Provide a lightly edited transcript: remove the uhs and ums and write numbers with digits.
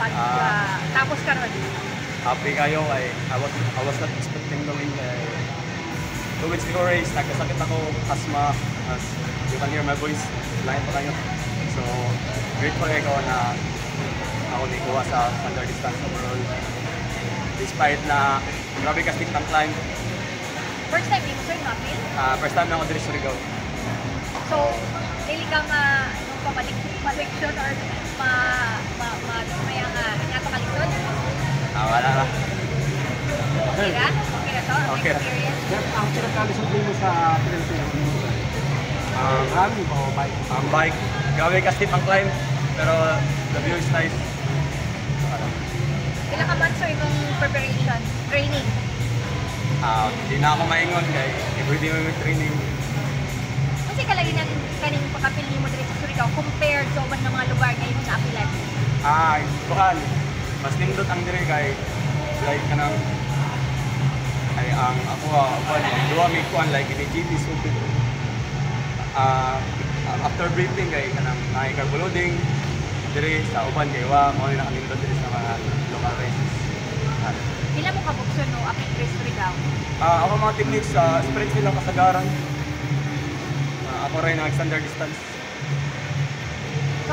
pag tapos ka ron? Happy kayo kay I was not expecting to win. 2 weeks before race, nagkasakit ako, asthma, as you can hear my voice, lain pa kayo. So, grateful kayo na ako nikuha sa standard distance overall. Despite na grabe ka steep ng climb. First time mo sir na-feel? First time na ako dito sa Surigao. So, dili ka ma-addiction or maya nga napakalisod? Wala na. Okay na? Okay na to? Okay. Experience? Ang pinagkalisod mo sa Pilipinas, run o bike? Bike, grabe ka steep ang climb, pero the view is nice. Ilang ka months sir yung preparation, training? Hindi na ako maingon kay everyday may training. Kasi kalagi ng kaning pagkapili mo dito sa Surigao compared sa uban ng mga lugar ngayon sa apilan? Bukan, mas nindot ang dire kay like kanang ay ang ako duwa may kuan like ini GT super. After briefing kay kanang carbo loading dire sa uban kay wa mo na kanindot dire sa mga local races. Pila mo kabukso no apit race Surigao? Ako mga techniques sa sprint lang kasagaran. Ako rin nag standard distance.